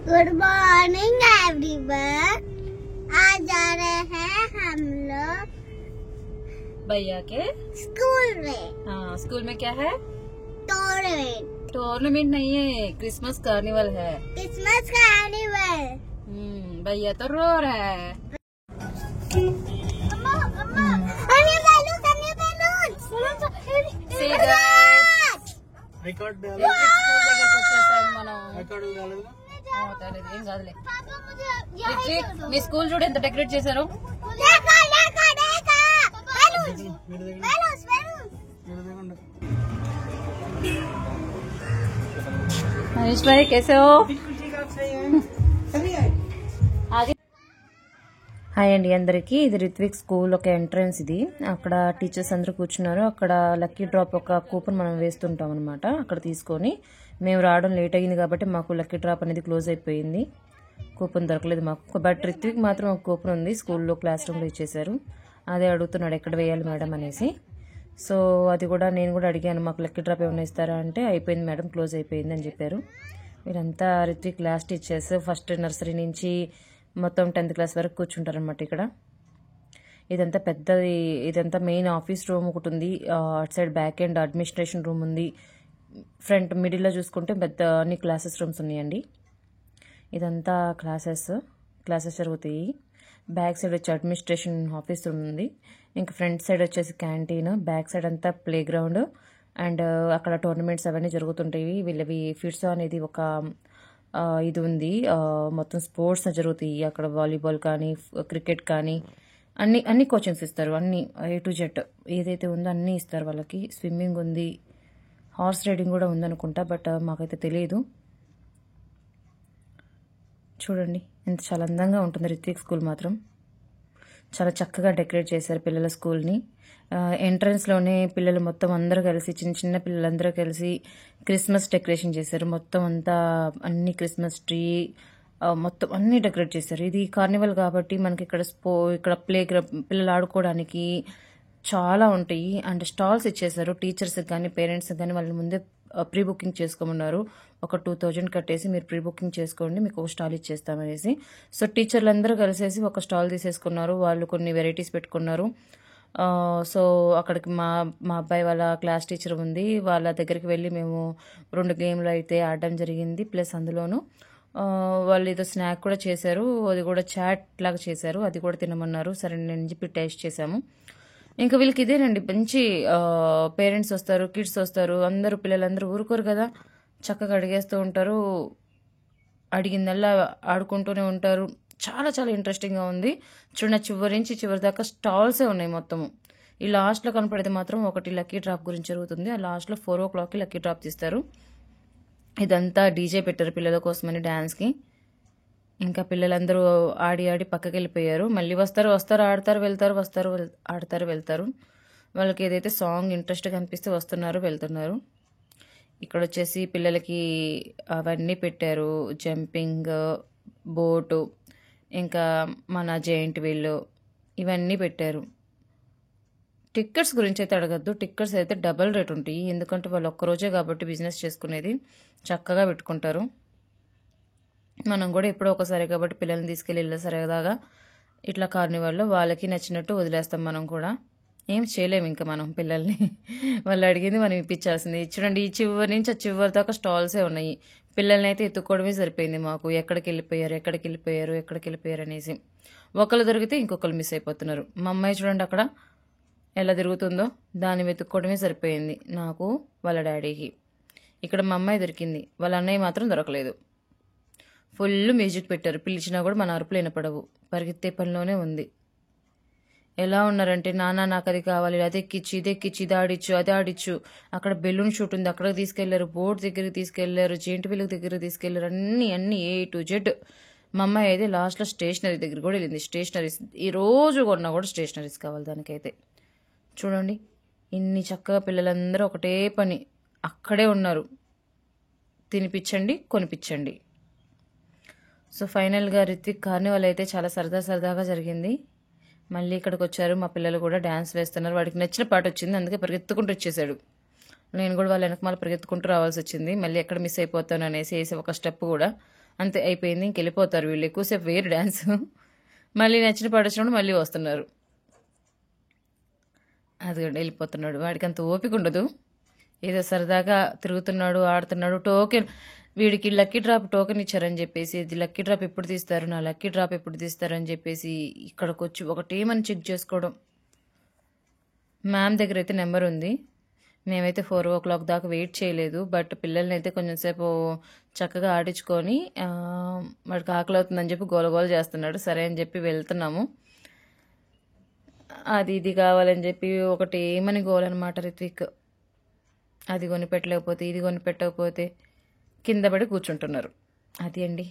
Good morning everyone. आज जा रहे हैं हम लोग भैया के स्कूल में। हाँ, स्कूल में क्या है? टूर्नामेंट। टूर्नामेंट नहीं है, क्रिसमस कार्निवल है। Christmas carnival. भैया तो रो रहा है। మీ స్కూల్ చూడు ఎంత డెకరేట్ చేశారు. మనీష్ భాయ్ कैसे हो? హాయ్ అండి అందరికి. ఇది రిత్విక్ స్కూల్ ఒక ఎంట్రన్స్. ఇది అక్కడ టీచర్స్ అందరూ కూర్చున్నారు. అక్కడ లక్కీ డ్రాప్ ఒక కూపన్ మనం వేస్తుంటాం అనమాట. అక్కడ తీసుకొని మేము రావడం లేట్ అయ్యింది కాబట్టి మాకు లక్కీ డ్రాప్ అనేది క్లోజ్ అయిపోయింది. కూపన్ దొరకలేదు మాకు. బట్ రిత్విక్ మాత్రం ఒక కూపన్ ఉంది, స్కూల్లో క్లాస్ రూమ్లో ఇచ్చేశారు. అదే అడుగుతున్నాడు ఎక్కడ వేయాలి మేడం అనేసి. సో అది కూడా నేను కూడా అడిగాను, మాకు లక్కీ డ్రాప్ ఏమైనా ఇస్తారా అంటే అయిపోయింది మేడం, క్లోజ్ అయిపోయింది అని చెప్పారు. వీరంతా Ritvik class teachers, first nursery నుంచి మొత్తం 10th క్లాస్ వరకు కూర్చుంటారనమాట ఇక్కడ. ఇదంతా పెద్దది, ఇదంతా మెయిన్ ఆఫీస్ రూమ్ ఒకటి ఉంది. అటు side back end administration room ఉంది. ఫ్రంట్ మిడిల్లో చూసుకుంటే పెద్ద అన్ని క్లాసెస్ రూమ్స్ ఉన్నాయండి. ఇదంతా క్లాసెస్ జరుగుతాయి. బ్యాక్ సైడ్ వచ్చి అడ్మినిస్ట్రేషన్ ఆఫీస్ రూమ్ ఉంది. ఇంకా ఫ్రంట్ సైడ్ వచ్చేసి క్యాంటీన్, బ్యాక్ సైడ్ అంతా ప్లే గ్రౌండ్ అండ్ అక్కడ టోర్నమెంట్స్ అవన్నీ జరుగుతుంటాయి. వీళ్ళవి ఫిట్స్ అనేది ఒక ఇది ఉంది, మొత్తం స్పోర్ట్స్ జరుగుతాయి అక్కడ. వాలీబాల్ కానీ క్రికెట్ కానీ అన్ని కోచింగ్స్ ఇస్తారు. అన్ని A to Z ఏదైతే ఉందో అన్నీ ఇస్తారు వాళ్ళకి. స్విమ్మింగ్ ఉంది, హార్స్ రైడింగ్ కూడా ఉందనుకుంటా, బట్ మాకైతే తెలియదు. చూడండి ఎంత చాలా అందంగా ఉంటుంది రిత్విక్ స్కూల్ మాత్రం. చాలా చక్కగా డెకరేట్ చేశారు పిల్లల స్కూల్ని. ఎంట్రన్స్లోనే పిల్లలు మొత్తం అందరూ కలిసి, చిన్న పిల్లలందరూ కలిసి క్రిస్మస్ డెకరేషన్ చేశారు. మొత్తం అంతా అన్ని క్రిస్మస్ ట్రీ మొత్తం అన్ని డెకరేట్ చేశారు. ఇది కార్నివల్ కాబట్టి మనకి ఇక్కడ ప్లే పిల్లలు ఆడుకోవడానికి చాలా ఉంటాయి. అండ్ స్టాల్స్ ఇచ్చేసారు. టీచర్స్కి కానీ పేరెంట్స్కి కానీ వాళ్ళ ముందే ప్రీ బుకింగ్ చేసుకోమన్నారు. ఒక 2000 కట్టేసి మీరు ప్రీ బుకింగ్ చేసుకోండి, మీకు ఒక స్టాల్ ఇచ్చేస్తామనేసి. సో టీచర్లు అందరూ కలిసేసి ఒక స్టాల్ తీసేసుకున్నారు. వాళ్ళు కొన్ని వెరైటీస్ పెట్టుకున్నారు. సో అక్కడికి మా అబ్బాయి వాళ్ళ క్లాస్ టీచర్ ఉంది, వాళ్ళ దగ్గరికి వెళ్ళి మేము 2 గేమ్లు అయితే ఆడడం జరిగింది. ప్లస్ అందులోనూ వాళ్ళు ఏదో స్నాక్ కూడా చేశారు, అది కూడా చాట్ లాగా చేశారు, అది కూడా తినమన్నారు. సరే నేను చెప్పి టేస్ట్ చేశాము. ఇంకా వీళ్ళకి ఇదేనండి మంచి పేరెంట్స్ వస్తారు, కిడ్స్ వస్తారు, అందరూ పిల్లలందరూ ఊరుకోరు కదా, చక్కగా అడిగేస్తూ ఉంటారు, అడిగిందల్లా ఆడుకుంటూనే ఉంటారు. చాలా చాలా ఇంట్రెస్టింగ్గా ఉంది. చూడండి చివరి నుంచి చివరి దాకా స్టాల్సే ఉన్నాయి మొత్తము. ఈ లాస్ట్లో కనపడేది మాత్రం ఒకటి లక్కీ డ్రాప్ గురించి జరుగుతుంది. ఆ లాస్ట్లో 4 o'clockకి లక్కీ డ్రాప్ తీస్తారు. ఇదంతా డీజే పెట్టారు పిల్లల కోసమని డ్యాన్స్కి. ఇంకా పిల్లలందరూ ఆడి పక్కకి వెళ్ళిపోయారు. మళ్ళీ వస్తారు ఆడతారు వెళ్తారు, వస్తారు ఆడతారు వెళ్తారు. వాళ్ళకి ఏదైతే సాంగ్ ఇంట్రెస్ట్గా అనిపిస్తే వస్తున్నారు వెళ్తున్నారు. ఇక్కడ వచ్చేసి పిల్లలకి అవన్నీ పెట్టారు, జంపింగ్, బోటు, ఇంకా మన జెయింట్ వీల్ ఇవన్నీ పెట్టారు. టికెట్స్ గురించి అయితే అడగద్దు, టికెట్స్ అయితే డబల్ రేట్ ఉంటాయి. ఎందుకంటే వాళ్ళు ఒక్కరోజే కాబట్టి బిజినెస్ చేసుకునేది, చక్కగా పెట్టుకుంటారు. మనం కూడా ఎప్పుడో ఒకసారి కాబట్టి పిల్లల్ని తీసుకెళ్ళి సరదాగా ఇట్లా కార్నివాల్లో వాళ్ళకి నచ్చినట్టు వదిలేస్తాం. మనం కూడా ఏం చేయలేము ఇంకా మనం పిల్లల్ని. వాళ్ళు అడిగింది మనం ఇప్పించాల్సింది. చూడండి ఈ చివరి నుంచి ఆ చివరి దాకా స్టాల్సే ఉన్నాయి. పిల్లల్ని అయితే ఎత్తుకోవడమే సరిపోయింది మాకు. ఎక్కడికి వెళ్ళిపోయారు అనేసి. ఒకళ్ళు దొరికితే ఇంకొకరు మిస్ అయిపోతున్నారు. మా అమ్మాయి చూడండి అక్కడ ఎలా తిరుగుతుందో, దాన్ని వెతుక్కోవడమే సరిపోయింది నాకు వాళ్ళ డాడీకి. ఇక్కడ మా అమ్మాయి దొరికింది, వాళ్ళ అన్నయ్య మాత్రం దొరకలేదు. ఫుల్ మ్యూజిక్ పెట్టారు, పిలిచినా కూడా మన అరుపులు వినపడవు, పరిగెత్తే పనిలోనే ఉంది. ఎలా ఉన్నారంటే, నాన్న నాకు అది కావాలి, అది ఎక్కిచ్చు, ఇది ఎక్కిచ్చు, ఇది ఆడిచ్చు, అది ఆడిచ్చు. అక్కడ బెలూన్ షూట్ ఉంది, అక్కడికి తీసుకెళ్లారు, బోట్ దగ్గరికి తీసుకెళ్లారు, జెయింట్ వీల్ దగ్గరికి తీసుకెళ్లారు, అన్ని A to Z. మా అమ్మాయి అయితే లాస్ట్లో స్టేషనరీ దగ్గర కూడా వెళ్ళింది. స్టేషనరీస్ ఈ రోజు కొన్నా కూడా స్టేషనరీస్ కావాలి దానికైతే. చూడండి ఇన్ని చక్కగా పిల్లలందరూ ఒకటే పని, అక్కడే ఉన్నారు, తినిపించండి కొనిపించండి. సో ఫైనల్గా రిత్విక్ కార్నివాల్ అయితే చాలా సరదాగా జరిగింది. మళ్ళీ ఇక్కడికి వచ్చారు, మా పిల్లలు కూడా డ్యాన్స్ వేస్తున్నారు. వాడికి నచ్చిన పాట వచ్చింది, అందుకే పరిగెత్తుకుంటూ వచ్చేసాడు. నేను కూడా వాళ్ళ వెనకమాల పరిగెత్తుకుంటూ రావాల్సి వచ్చింది. మళ్ళీ ఎక్కడ మిస్ అయిపోతాను అనేసి వేసి ఒక స్టెప్ కూడా అంతే అయిపోయింది, ఇంకెళ్ళిపోతారు వీళ్ళు. ఎక్కువసేపు వేరు డ్యాన్స్. మళ్ళీ నచ్చిన పడచ్చినప్పుడు మళ్ళీ వస్తున్నారు. అదిగోండి వెళ్ళిపోతున్నాడు. వాడికి అంత ఓపిక ఉండదు, ఏదో సరదాగా తిరుగుతున్నాడు, ఆడుతున్నాడు. టోకెన్, వీడికి లక్కీ డ్రాప్ టోకెన్ ఇచ్చారని చెప్పేసి, ఇది లక్కీ డ్రాప్ ఎప్పుడు తీస్తారు, నా లక్కీ డ్రాప్ ఎప్పుడు తీస్తారు అని చెప్పేసి ఇక్కడికి వచ్చి ఒకటేమని చెక్ చేసుకోవడం. మ్యామ్ దగ్గర అయితే నెంబర్ ఉంది. మేమైతే 4 o'clock దాకా వెయిట్ చేయలేదు. బట్ పిల్లల్ని అయితే కొంచెం సేపు చక్కగా ఆడించుకొని వాడికి ఆకలి అవుతుందని చెప్పి గోలగోల చేస్తున్నాడు. సరే అని చెప్పి వెళ్తున్నాము. అది ఇది కావాలని చెప్పి ఒకటి ఏమని గోలనమాట రిత్విక్. అది కొనిపెట్టలేకపోతే, ఇది కొనిపెట్టకపోతే కింద పడి కూర్చుంటున్నారు. అది అండి.